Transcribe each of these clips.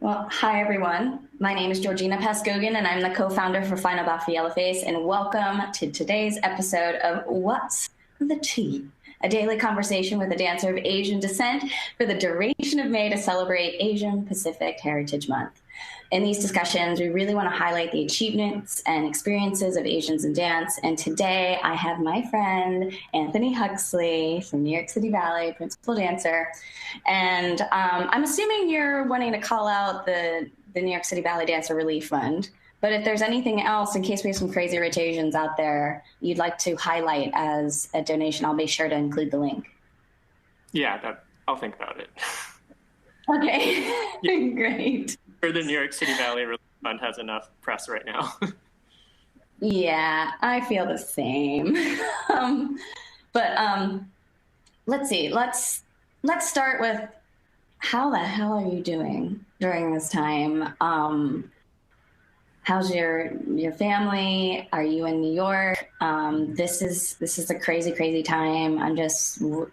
Well, hi everyone. My name is Georgina Pascogan, and I'm the co-founder for Final Bow for Yellowface. And welcome to today's episode of What's the Tea? A daily conversation with a dancer of Asian descent for the duration of May to celebrate Asian Pacific Heritage Month. In these discussions, we really want to highlight the achievements and experiences of Asians in dance. And today I have my friend, Anthony Huxley from New York City Ballet, principal dancer. And I'm assuming you're wanting to call out the New York City Ballet Dancer Relief Fund. But if there's anything else, in case we have some crazy rich Asians out there, you'd like to highlight as a donation, I'll be sure to include the link. Yeah, I'll think about it. Okay, yeah. Great. Sure, the New York City Ballet Relief Fund has enough press right now. Yeah, I feel the same. But let's see. Let's start with how the hell are you doing during this time? How's your family? Are you in New York? This is a crazy time.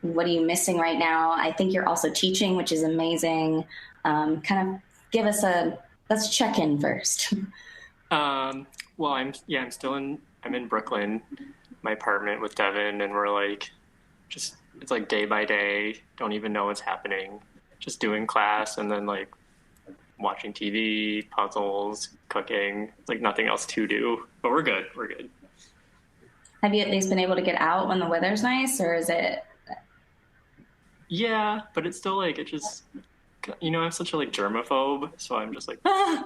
What are you missing right now? I think you're also teaching, which is amazing. Kind of give us let's check in first. Well, I'm in Brooklyn, my apartment with Devin, and we're it's like day by day, don't even know what's happening, just doing class and then watching TV, puzzles, cooking. It's like nothing else to do, but we're good. Have you at least been able to get out when the weather's nice, or is it? Yeah, but it's still I'm such a germaphobe, so I'm just No.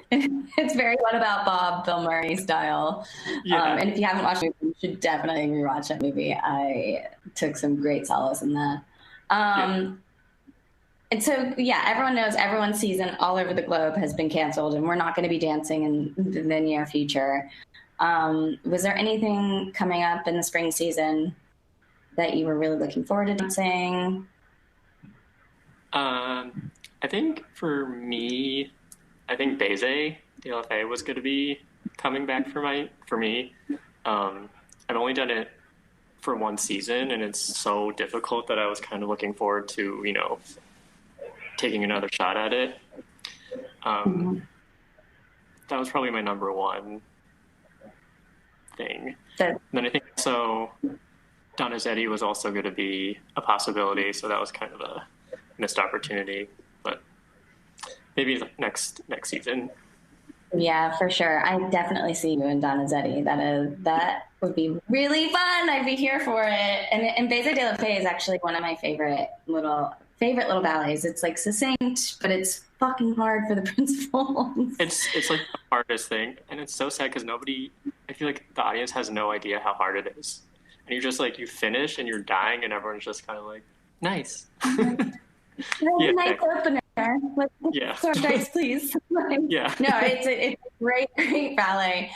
It's very What About Bob, Bill Murray style. Yeah. And if you haven't watched it, you should definitely rewatch that movie. I took some great solace in that. And so, yeah, everyone knows everyone's season all over the globe has been canceled, and we're not going to be dancing in the near future. Was there anything coming up in the spring season that you were really looking forward to dancing? I think for me, Beze DLFA was going to be coming back for me. I've only done it for one season, and it's so difficult that I was kind of looking forward to, taking another shot at it. That was probably my number one thing. And then I think so Donizetti was also going to be a possibility, so that was kind of a missed opportunity, but maybe next season. Yeah, for sure. I definitely see you in Donizetti. That would be really fun. I'd be here for it. And Beze de la Fée is actually one of my favorite little ballets. It's succinct, but it's fucking hard for the principals. It's the hardest thing, and it's so sad because I feel like the audience has no idea how hard it is. And you're just you finish and you're dying, and everyone's just kind of nice. Yeah, nice opener. Yeah. Dice, please. Yeah. No, it's a great ballet.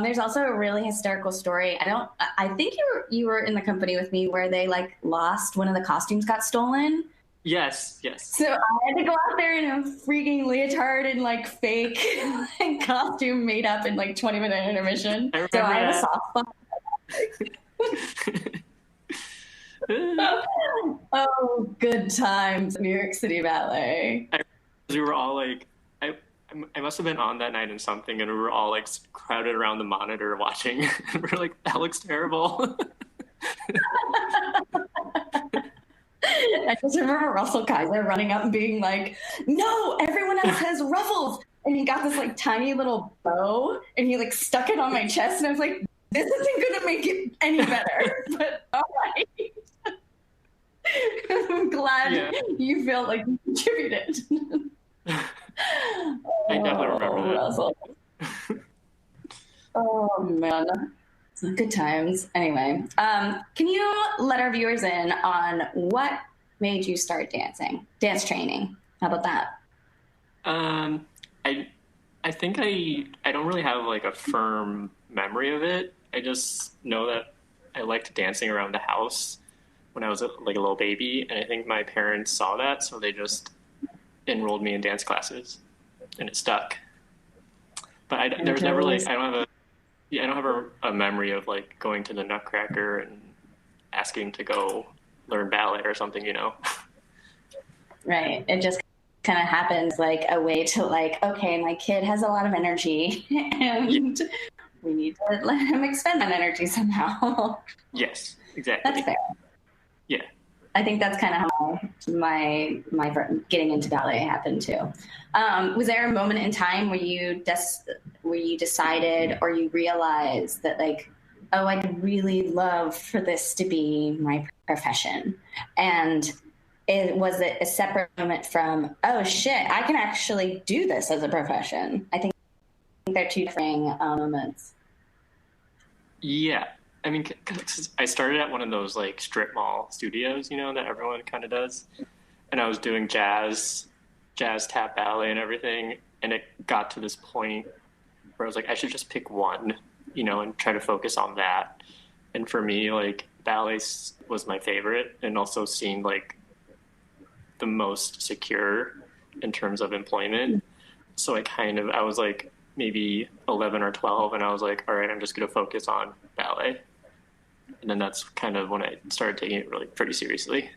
There's also a really hysterical story. I think you were in the company with me where they lost one of the costumes, got stolen. Yes. So I had to go out there in a freaking leotard and fake costume made up in 20-minute intermission. I have a soft spot. Oh, good times, New York City Ballet. We were all I must have been on that night in something, and we were all crowded around the monitor watching. And we were that looks terrible. I just remember Russell Kaiser running up and being no, everyone else has ruffles. And he got this tiny little bow, and he stuck it on my chest, and I was this isn't going to make it any better. But all right. I'm glad you feel you contributed. I definitely remember that. Russell. Oh, man. Good times. Anyway, can you let our viewers in on what made you start dance training? How about that? I think I don't really have a firm memory of it. I just know that I liked dancing around the house when I was a little baby, and I think my parents saw that, so they just enrolled me in dance classes, and it stuck. But there's never I don't have a memory of going to the Nutcracker and asking to go learn ballet or something. Right. It just kind of happens like a way to like, okay, my kid has a lot of energy Yeah. and we need to let him expend that energy somehow. Yes, That's exactly. fair. Yeah. I think that's kind of how my getting into ballet happened too. Was there a moment in time where you decided or you realized that like, oh, I'd really love for this to be my profession, and was it a separate moment from, oh shit, I can actually do this as a profession? I think they're two different moments. Yeah. I mean, 'cause I started at one of those like strip mall studios, that everyone kind of does. And I was doing jazz tap ballet and everything. And it got to this point where I was like, I should just pick one, and try to focus on that. And for me, like was my favorite and also seemed like the most secure in terms of employment. So I was like maybe 11 or 12, and I was like, all right, I'm just going to focus on ballet. And then that's kind of when I started taking it really pretty seriously.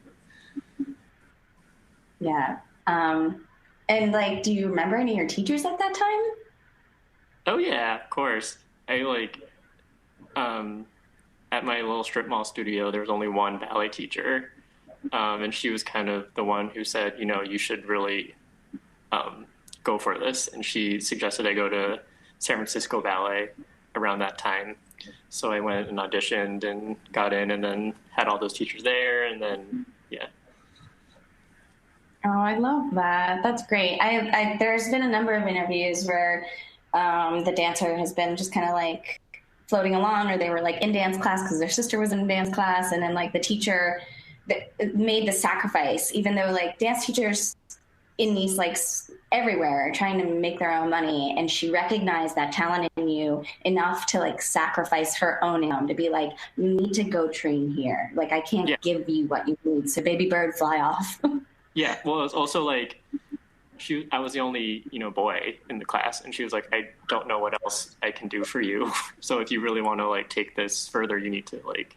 Yeah. And like, do you remember any of your teachers at that time? Oh yeah, of course. I like um, at my little strip mall studio, there was only one ballet teacher, and she was kind of the one who said, you should really um, go for this. And she suggested I go to San Francisco Ballet around that time. So I went and auditioned and got in, and then had all those teachers there, and then yeah. Oh, I love that. That's great. There's been a number of interviews where the dancer has been just kind of like floating along, or they were like in dance class because their sister was in dance class, and then like the teacher made the sacrifice, even though like dance teachers in these like everywhere are trying to make their own money, and she recognized that talent in you enough to like sacrifice her own income to be like, you need to go train here, like I can't Yeah. give you what you need, so baby bird, fly off. Yeah. Well, it's also like I was the only, boy in the class, and she was like, I don't know what else I can do for you. So if you really want to like take this further, you need to like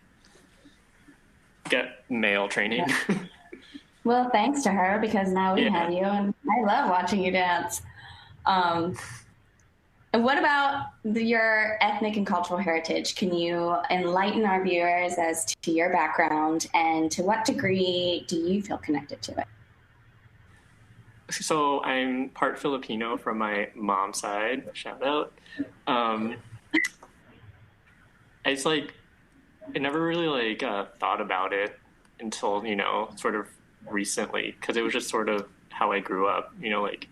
get male training. Yeah. Well, thanks to her, because now we Yeah. have you, and I love watching you dance. Um, and what about your ethnic and cultural heritage? Can you enlighten our viewers as to your background, and to what degree do you feel connected to it? So I'm part Filipino from my mom's side. Shout out. Um, it's like I never really like thought about it until sort of recently, because it was just sort of how I grew up. Like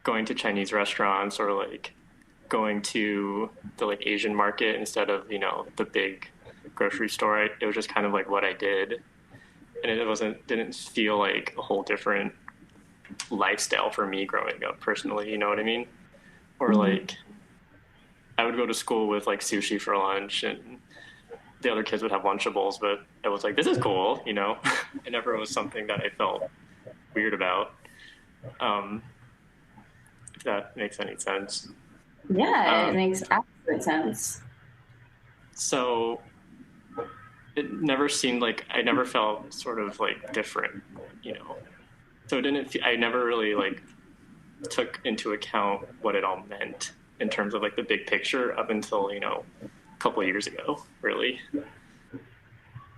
going to Chinese restaurants, or like going to the like Asian market instead of the big grocery store. It was just kind of like what I did, and it didn't feel like a whole different lifestyle for me growing up personally. You know what I mean? Or like I would go to school with like sushi for lunch, and the other kids would have Lunchables, but I was like, this is cool. It never was something that I felt weird about. If that makes any sense. Yeah, it makes absolute sense. So it never seemed like I never felt sort of like different. So it didn't. I never really like took into account what it all meant in terms of like the big picture up until a couple of years ago, really,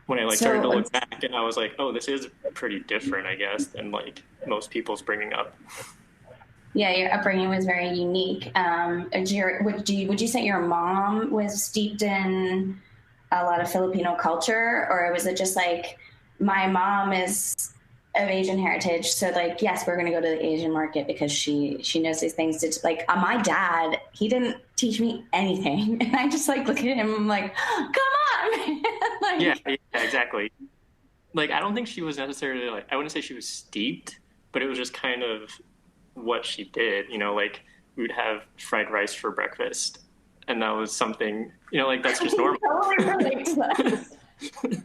when I like started to look back, and I was like, oh, this is pretty different, I guess, than like most people's bringing up. Yeah, your upbringing was very unique. Would you say your mom was steeped in a lot of Filipino culture, or was it just like, my mom is of Asian heritage, so like, yes, we're going to go to the Asian market because she knows these things. It's like, my dad, he didn't teach me anything, and I just like look at him, I'm like, come on. Like, yeah, exactly. Like I don't think she was necessarily like, I wouldn't say she was steeped, but it was just kind of what she did. Like we would have fried rice for breakfast, and that was something, like that's just normal. Totally relate to that.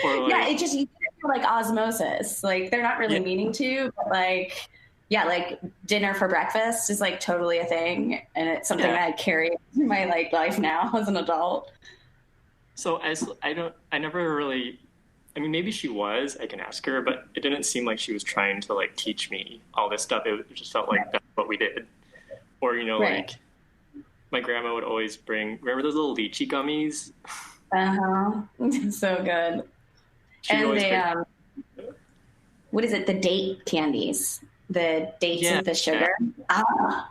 Or like, yeah, it just, you feel like osmosis. Like they're not really meaning to, but like, yeah, like dinner for breakfast is like totally a thing, and it's something that I carry in my like life now as an adult. So I never really I mean, maybe she was, I can ask her, but it didn't seem like she was trying to like teach me all this stuff. It just felt like that's what we did. Or, Right. like my grandma would always bring, remember those little lychee gummies? Uh-huh. So good. She would And always the bring, what is it? The date candies, the dates yeah, with the yeah, sugar. Ah,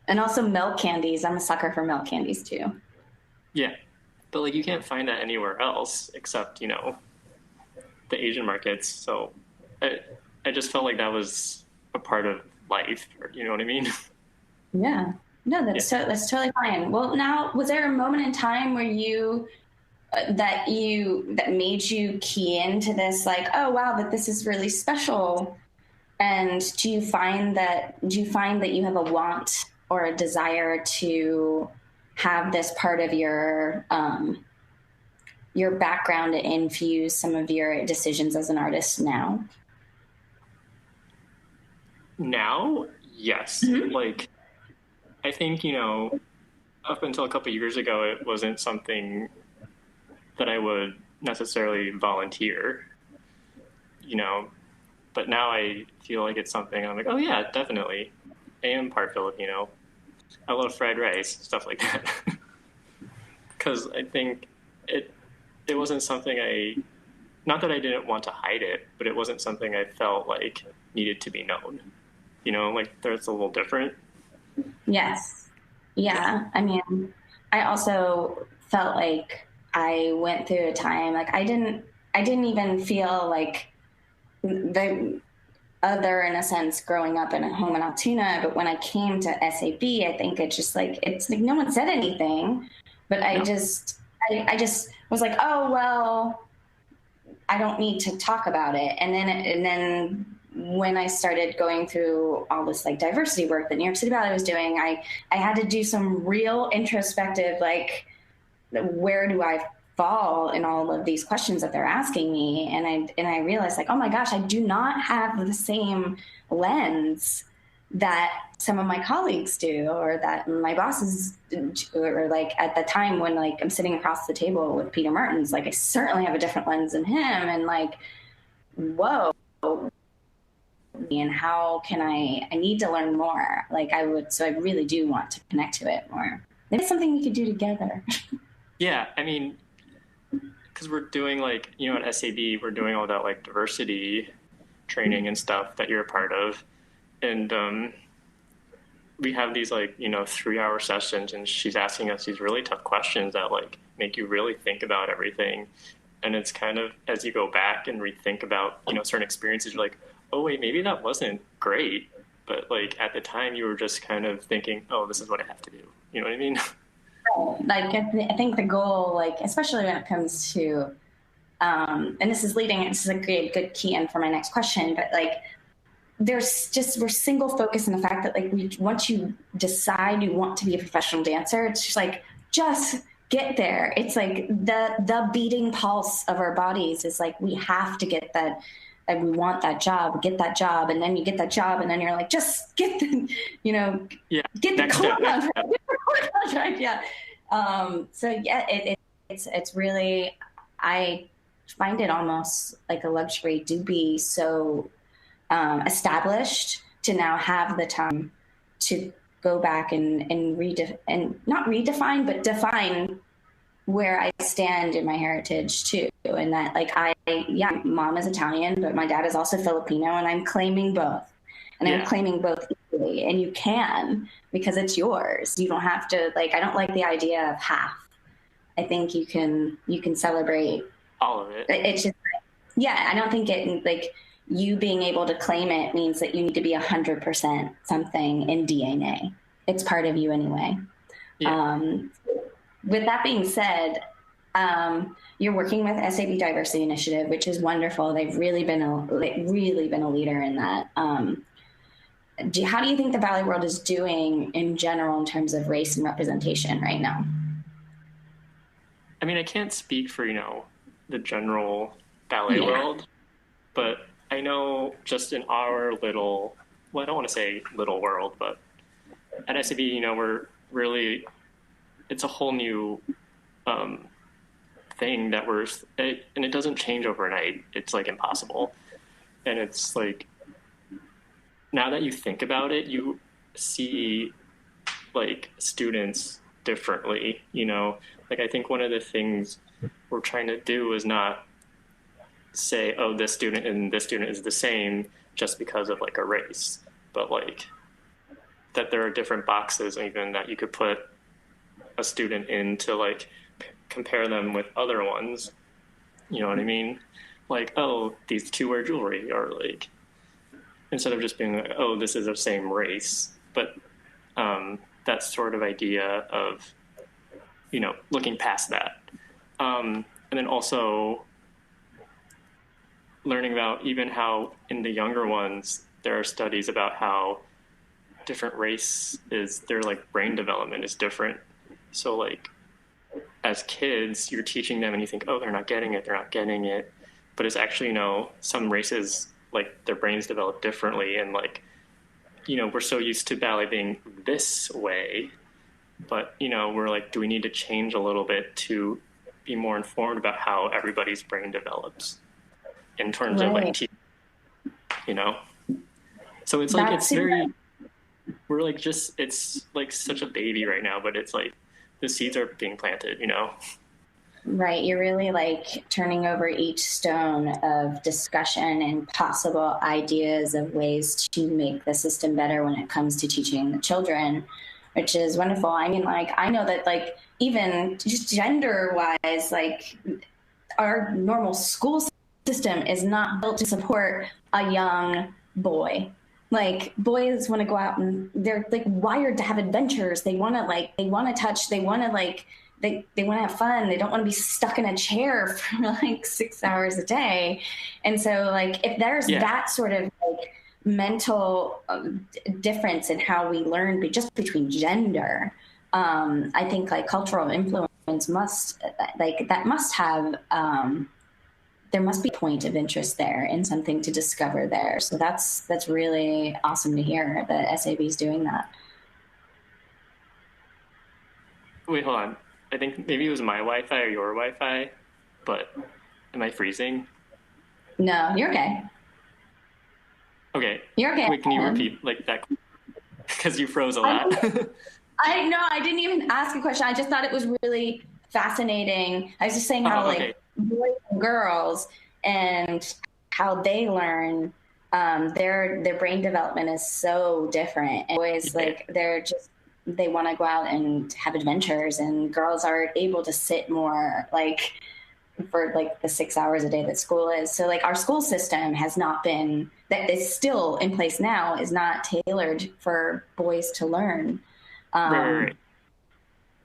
and also milk candies. I'm a sucker for milk candies too. yeah. But like you can't find that anywhere else except, the Asian markets. So I, I just felt like that was a part of life, or, you know what I mean? Yeah. No, Yeah. that's totally fine. Well, now, was there a moment in time where that made you key into this, like, oh wow, that this is really special? And do you find that you have a want or a desire to have this part of your background to infuse some of your decisions as an artist now? Now, yes. Mm-hmm. Like, I think, up until a couple of years ago, it wasn't something that I would necessarily volunteer, you know, but now I feel like it's something I'm like, oh yeah, definitely. I am part Filipino. I love fried rice, stuff like that. Because I think it it wasn't something not that I didn't want to hide it, but it wasn't something I felt like needed to be known. Like that's a little different. Yes. Yeah. Yeah. I mean, I also felt like I went through a time like I didn't even feel like the other in a sense growing up in a home in Altoona, but when I came to SAB, I think it's like no one said anything, but I No. just I just was like, oh well, I don't need to talk about it. And then when I started going through all this like diversity work that New York City Ballet was doing, I had to do some real introspective, like, where do I fall in all of these questions that they're asking me? And I realized, like, oh my gosh, I do not have the same lens that some of my colleagues do, or that my bosses do, or like at the time when like I'm sitting across the table with Peter Martins, like I certainly have a different lens than him. And like, whoa, and how can I need to learn more. Like so I really do want to connect to it more. Maybe it's something we could do together. Yeah. I mean, because we're doing like at SAB, we're doing all that like diversity training and stuff that you're a part of, and we have these like 3-hour sessions, and she's asking us these really tough questions that like make you really think about everything. And it's kind of as you go back and rethink about certain experiences, you're like, oh wait, maybe that wasn't great, but like at the time you were just kind of thinking, oh, this is what I have to do. You know what I mean? Like I think the goal, like especially when it comes to and this is a good key in for my next question, but like we're single focused in the fact that like once you decide you want to be a professional dancer, it's just like just get there. It's like the beating pulse of our bodies is like we have to get that, and we want that job, get that job, and then you get that job, and then you're like, just get the, Yeah. get the Next core step. Next contract, step. get the core contract, yeah. So yeah, it's really, I find it almost like a luxury to be so established to now have the time to go back and not redefine, but define where I stand in my heritage too. And that like yeah, mom is Italian, but my dad is also Filipino, and I'm claiming both. And I'm Yeah. claiming both equally. And you can, because it's yours. You don't have to, like, I don't like the idea of half. I think you can celebrate. All of it. It's just, yeah, I don't think it, like, you being able to claim it means that you need to be 100% something in DNA. It's part of you anyway. Yeah. Um, with that being said, you're working with SAB Diversity Initiative, which is wonderful. They've really been a leader in that. How do you think the ballet world is doing in general in terms of race and representation right now? I mean, I can't speak for the general ballet Yeah. world, but I know just in our little, well, I don't want to say little world, but at SAB, we're really, it's a whole new thing that and it doesn't change overnight. It's like impossible. And it's like, now that you think about it, you see like students differently, you know? Like, I think one of the things we're trying to do is not say, oh, this student and this student is the same just because of like a race, but like that there are different boxes even that you could put a student in to like compare them with other ones. You know what I mean? Like, oh, these two wear jewelry, or like, instead of just being like, oh, this is the same race, but that sort of idea of, you know, looking past that. And then also learning about even how in the younger ones, there are studies about how different race is, their like brain development is different. So like as kids, you're teaching them and you think, oh, they're not getting it. But it's actually, you know, some races, like their brains develop differently. And like, you know, we're so used to ballet being this way, but, you know, we're like, do we need to change a little bit to be more informed about how everybody's brain develops in terms of like, you know? So it's like, it's very, we're like just, it's like such a baby right now, but it's like the seeds are being planted, you know? Right. You're really like turning over each stone of discussion and possible ideas of ways to make the system better when it comes to teaching the children, which is wonderful. I mean, like, I know that like even just gender wise, like our normal school system is not built to support a young boy. Like boys want to go out and they're like wired to have adventures. They want to touch, they want to like, they want to have fun. They don't want to be stuck in a chair for like 6 hours a day. And so like, if there's that sort of like mental difference in how we learn just between gender, I think like cultural influence must have, there must be a point of interest there and something to discover there. So that's really awesome to hear that SAB is doing that. Wait, hold on. I think maybe it was my Wi-Fi or your Wi-Fi, but am I freezing? No, you're okay. Okay. You're okay. Wait, can you repeat like that? Because you froze a lot. I didn't even ask a question. I just thought it was really fascinating. I was just saying how like boys and girls and how they learn, their brain development is so different. And boys, like they want to go out and have adventures, and girls are able to sit more like for like the 6 hours a day that school is. So like our school system has not been, that is still in place now, is not tailored for boys to learn. Right.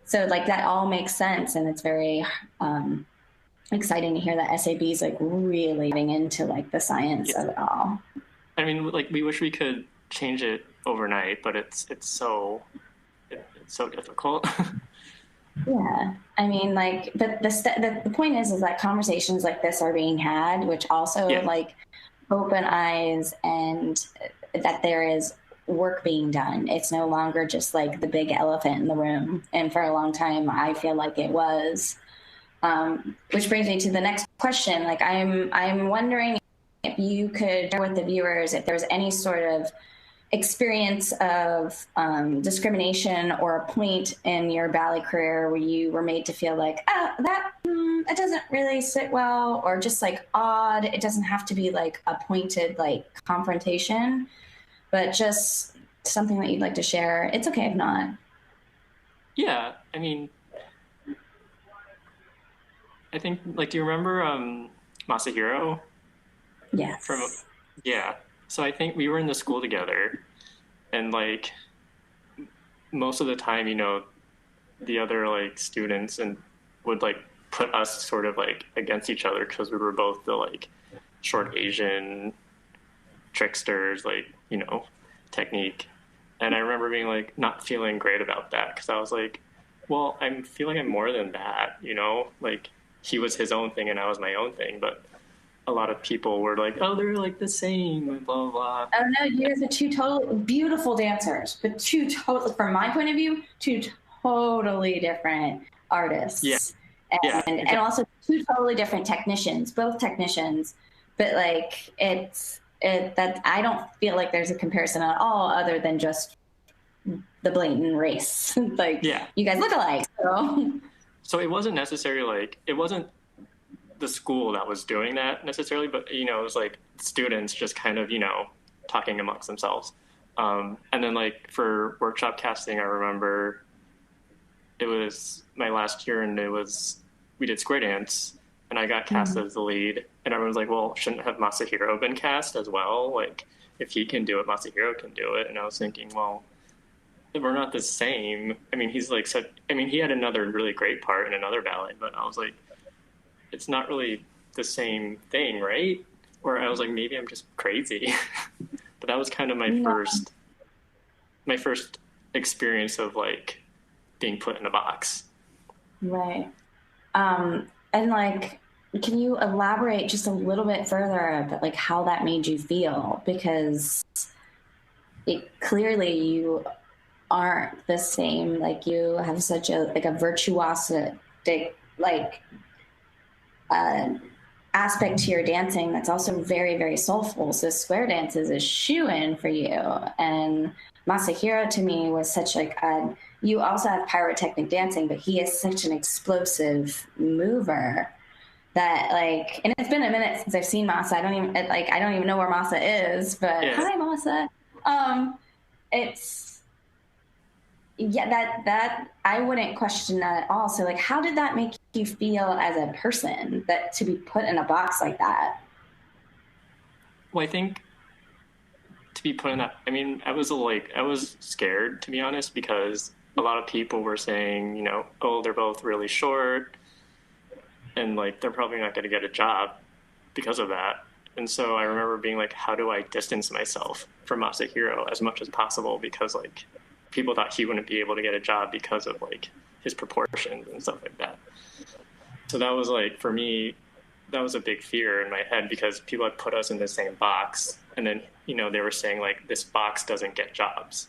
So like that all makes sense. And it's very exciting to hear that SAB is like really getting into like the science of it all. I mean, like we wish we could change it overnight, but it's so difficult. Yeah, I mean, like, but the point is that conversations like this are being had, which also like open eyes, and that there is work being done. It's no longer just like the big elephant in the room, and for a long time, I feel like it was. Which brings me to the next question. Like, I'm wondering if you could share with the viewers if there's any sort of experience of discrimination or a point in your ballet career where you were made to feel like, it doesn't really sit well, or just like odd. It doesn't have to be like a pointed like confrontation, but just something that you'd like to share. It's okay if not. Yeah, I mean, I think, like, do you remember Masahiro? Yes. So I think we were in the school together, and like most of the time, you know, the other like students and would like put us sort of like against each other because we were both the like short Asian tricksters, like, you know, technique. And I remember being like not feeling great about that because I was like, well, I'm feeling I'm more than that, you know, like he was his own thing and I was my own thing, but a lot of people were like, oh, they're like the same, blah, blah, blah. Oh, no, you guys are two totally beautiful dancers, but from my point of view, two totally different artists. Yeah. Yeah, and also two totally different technicians, both technicians, but like that I don't feel like there's a comparison at all other than just the blatant race. Like, yeah. you guys look alike. So it wasn't necessarily like, it wasn't the school that was doing that necessarily, but, it was like students just kind of, talking amongst themselves. And then like for workshop casting, I remember it was my last year and we did square dance and I got cast as the lead and everyone was like, well, shouldn't have Masahiro been cast as well? Like if he can do it, Masahiro can do it. And I was thinking, well, we're not the same. I mean, he had another really great part in another ballet, but I was like, it's not really the same thing, right? Or I was like, maybe I'm just crazy. But that was kind of my first experience of like being put in a box. Right. And like, can you elaborate just a little bit further about like how that made you feel? Because clearly you aren't the same. Like you have such a virtuosic aspect to your dancing that's also very, very soulful. So square dance is a shoo-in for you. And Masahiro to me was such like you also have pyrotechnic dancing, but he is such an explosive mover that like, and it's been a minute since I've seen Masa. I don't even know where Masa is, but yeah. Hi Masa. That I wouldn't question that at all. So like, how did that make you feel as a person, that to be put in a box like that? Well, I think to be put in that, I mean, I was scared, to be honest, because a lot of people were saying, oh, they're both really short and like, they're probably not going to get a job because of that. And so I remember being like, how do I distance myself from Masahiro as much as possible? Because like, people thought he wouldn't be able to get a job because of like his proportions and stuff like that. So that was like, for me, that was a big fear in my head because people had put us in the same box. And then, they were saying like, this box doesn't get jobs,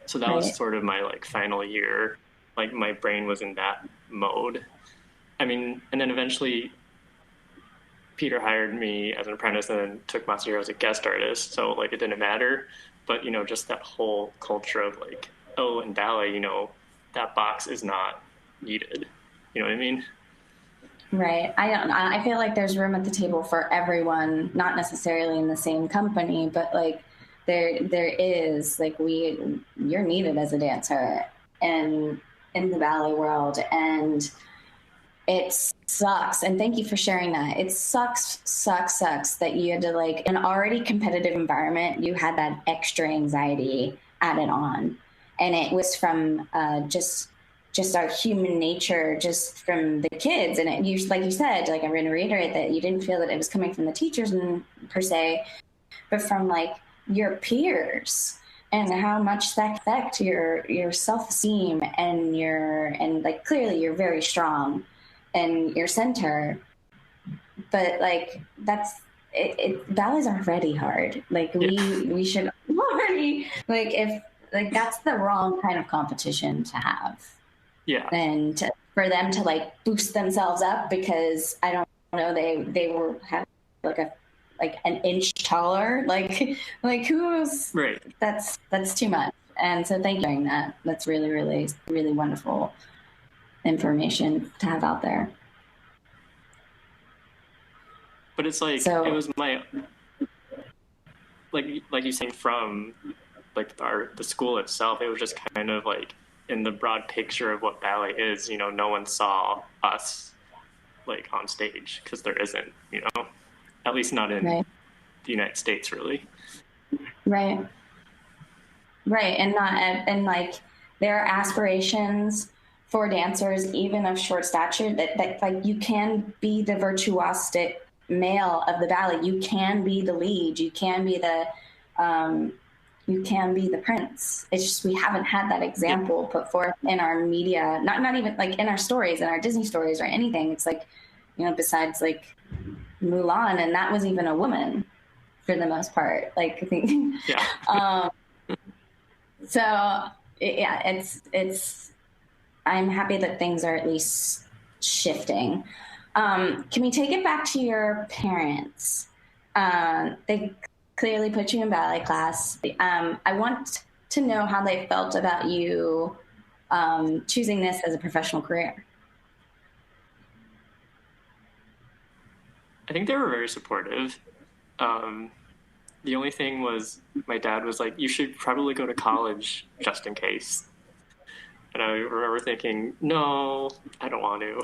So that was sort of my like final year. Like my brain was in that mode. I mean, and then eventually Peter hired me as an apprentice and then took Masahiro as a guest artist. So like, it didn't matter. But, just that whole culture of like, oh, in ballet, that box is not needed. You know what I mean? Right. I feel like there's room at the table for everyone, not necessarily in the same company, but like there is like you're needed as a dancer and in the ballet world. And it sucks. And thank you for sharing that. It sucks that you had to like an already competitive environment. You had that extra anxiety added on. And it was from just our human nature, just from the kids. And like you said, like I'm going to reiterate that you didn't feel that it was coming from the teachers per se, but from like your peers and how much that affect your self-esteem and like clearly you're very strong and your center, but like that's it ballets are already hard. Like we should already like if like that's the wrong kind of competition to have. Yeah. And for them to like boost themselves up because I don't know they were having like an inch taller, like who's right. That's too much. And so thank you for doing that. That's really, really, really wonderful information to have out there. But it's like it was my like you saying from like the school itself, it was just kind of like in the broad picture of what ballet is, no one saw us like on stage because there isn't, at least not in the United States really. Right. And like there are aspirations for dancers, even of short stature, that like you can be the virtuosic male of the ballet. You can be the lead. You can be the prince. It's just we haven't had that example put forth in our media, not even like in our stories, in our Disney stories or anything. It's like, besides like Mulan, and that was even a woman for the most part. Like I think, it's I'm happy that things are at least shifting. Can we take it back to your parents? They clearly put you in ballet class. I want to know how they felt about you choosing this as a professional career. I think they were very supportive. The only thing was my dad was like, you should probably go to college just in case. And I remember thinking, no, I don't want to.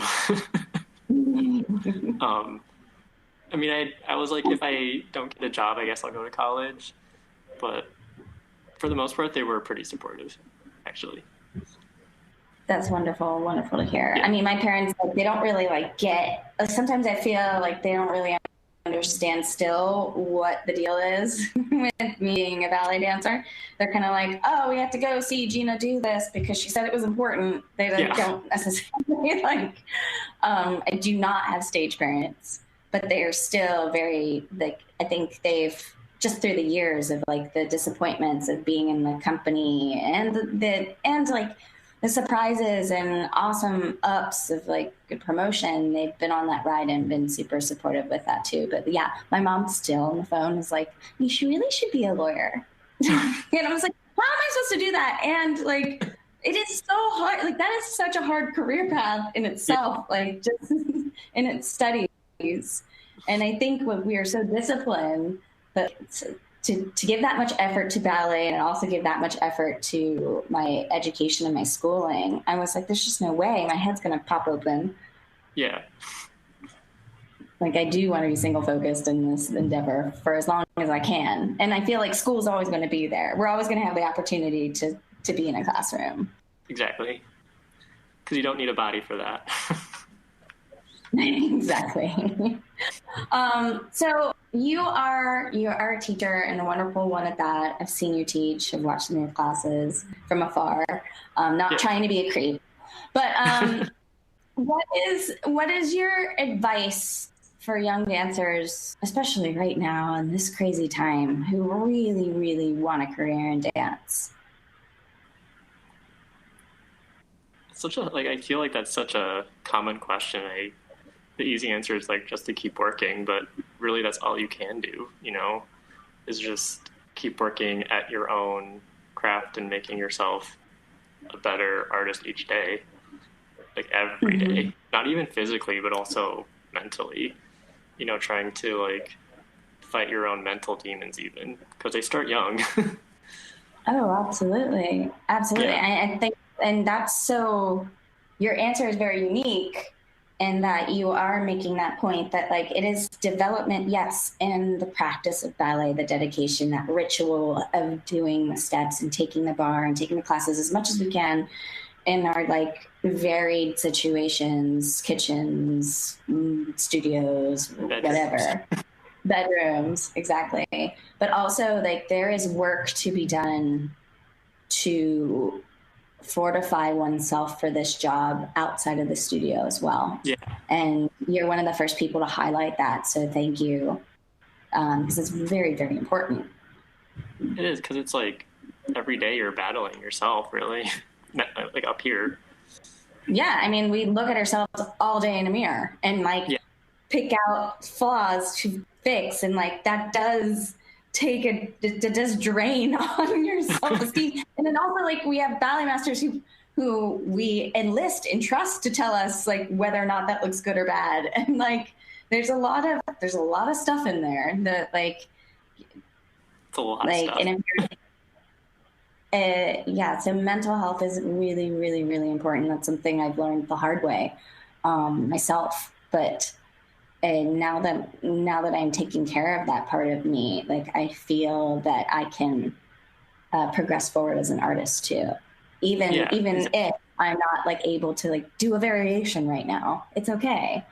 I mean, I was like, if I don't get a job, I guess I'll go to college. But for the most part, they were pretty supportive, actually. That's wonderful. Wonderful to hear. Yeah. I mean, my parents, like, they don't really get, sometimes I feel like they don't really understand still what the deal is with me being a ballet dancer. They're kind of like, oh, we have to go see Gina do this because she said it was important. They don't necessarily I do not have stage parents, but they are still very, like, I think they've just through the years of like the disappointments of being in the company and the surprises and awesome ups of like good promotion, they've been on that ride and been super supportive with that too. But yeah, my mom still on the phone is like, you really should be a lawyer. And I was like, how am I supposed to do that? And like, it is so hard. Like that is such a hard career path in itself, like just in its studies. And I think when we are so disciplined, but to give that much effort to ballet and also give that much effort to my education and my schooling, I was like, there's just no way. My head's going to pop open. Yeah. Like I do want to be single focused in this endeavor for as long as I can. And I feel like school's always going to be there. We're always going to have the opportunity to be in a classroom. Exactly. Because you don't need a body for that. Exactly. So you are a teacher and a wonderful one at that. I've seen you teach. I've watched some of your classes from afar. Not trying to be a creep, but what is your advice for young dancers, especially right now in this crazy time, who really, really want a career in dance? I feel like that's such a common question. The easy answer is like just to keep working, but really that's all you can do, is just keep working at your own craft and making yourself a better artist each day, like every day, not even physically, but also mentally, trying to like fight your own mental demons even because they start young. Oh, absolutely. Absolutely. Yeah. I think, and that's so, your answer is very unique in that you are making that point that like it is development, yes, in the practice of ballet, the dedication, that ritual of doing the steps and taking the bar and taking the classes as much as we can in our like varied situations, kitchens, studios, whatever. Bedrooms, exactly. But also like there is work to be done to fortify oneself for this job outside of the studio as well. Yeah. And you're one of the first people to highlight that. So thank you. Because it's very, very important. It is, because it's like every day you're battling yourself, really, like up here. Yeah. I mean, we look at ourselves all day in a mirror and like pick out flaws to fix. And like that does does drain on your self-esteem. And then also like we have ballet masters who we enlist and trust to tell us like whether or not that looks good or bad. And like there's a lot of stuff in there that like it's a lot of stuff. So mental health is really, really, really important. That's something I've learned the hard way myself. But now that I'm taking care of that part of me, like I feel that I can progress forward as an artist too. Even if I'm not like able to like do a variation right now, it's okay.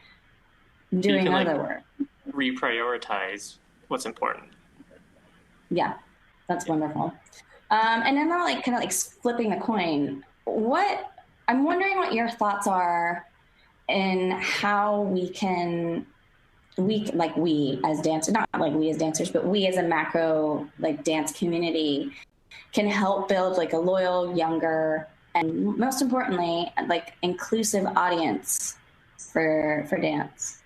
I'm doing other work. Reprioritize what's important. Yeah, that's wonderful. And then like kind of like flipping the coin. I'm wondering what your thoughts are in how we as dancers, not like we as dancers, but we as a macro like dance community can help build like a loyal, younger, and most importantly, like inclusive audience for dance?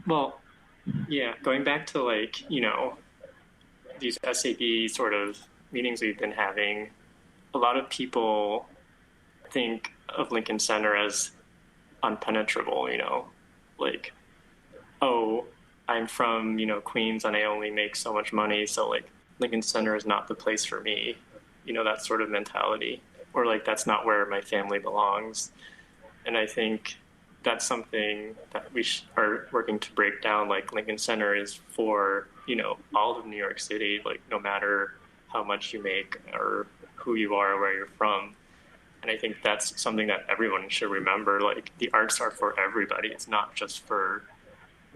Well, yeah, going back to these SAB sort of meetings we've been having, a lot of people think of Lincoln Center as unpenetrable, like, oh, I'm from, Queens and I only make so much money, so like Lincoln Center is not the place for me, that sort of mentality, or like that's not where my family belongs. And I think that's something that we are working to break down. Like Lincoln Center is for, all of New York City, like no matter how much you make or who you are or where you're from. And I think that's something that everyone should remember. Like the arts are for everybody. It's not just for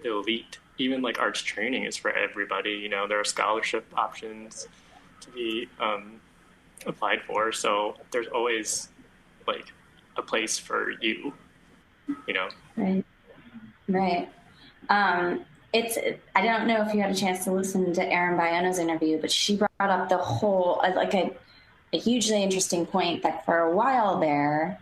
the elite. Even like arts training is for everybody. There are scholarship options to be applied for. So there's always like a place for you, Right. Right. I don't know if you had a chance to listen to Erin Biona's interview, but she brought up the whole, like a hugely interesting point that for a while there,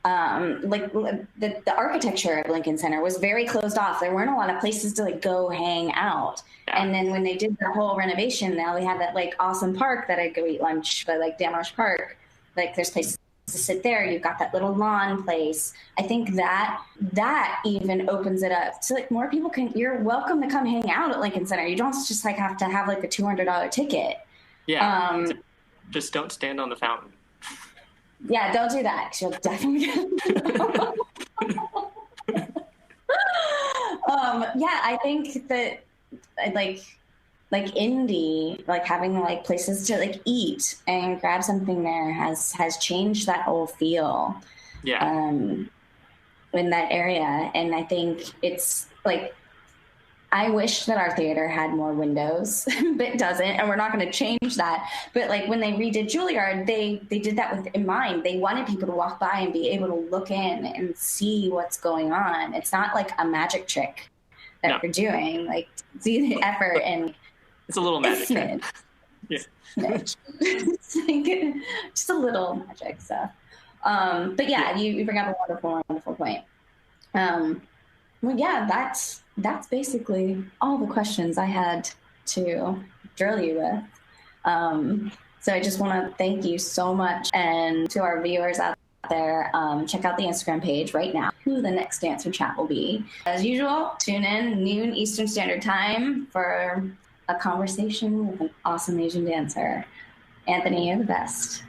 the architecture of Lincoln Center was very closed off. There weren't a lot of places to like go hang out. Yeah. And then when they did the whole renovation, now they had that like awesome park that I'd go eat lunch, but like Damrosch Park, like there's places to sit there. You've got that little lawn place. I think that even opens it up so like more people you're welcome to come hang out at Lincoln Center. You don't just like have to have like a $200 ticket. Yeah. Just don't stand on the fountain. Yeah, don't do that, 'cause you'll definitely get yeah, I think that like indie, like having like places to like eat and grab something there has changed that whole feel. Yeah. In that area. And I think it's like, I wish that our theater had more windows, but it doesn't, and we're not going to change that. But like when they redid Juilliard, they did that with in mind. They wanted people to walk by and be able to look in and see what's going on. It's not like a magic trick that we're doing. Like, see the effort, and it's a little magic trick. Yeah. It's like, just a little magic stuff. But yeah, you bring up a wonderful point. Well, yeah, that's basically all the questions I had to drill you with. So I just want to thank you so much, and to our viewers out there, check out the Instagram page right now, who the next dancer chat will be. As usual, tune in noon Eastern Standard Time for a conversation with an awesome Asian dancer. Anthony, you're the best.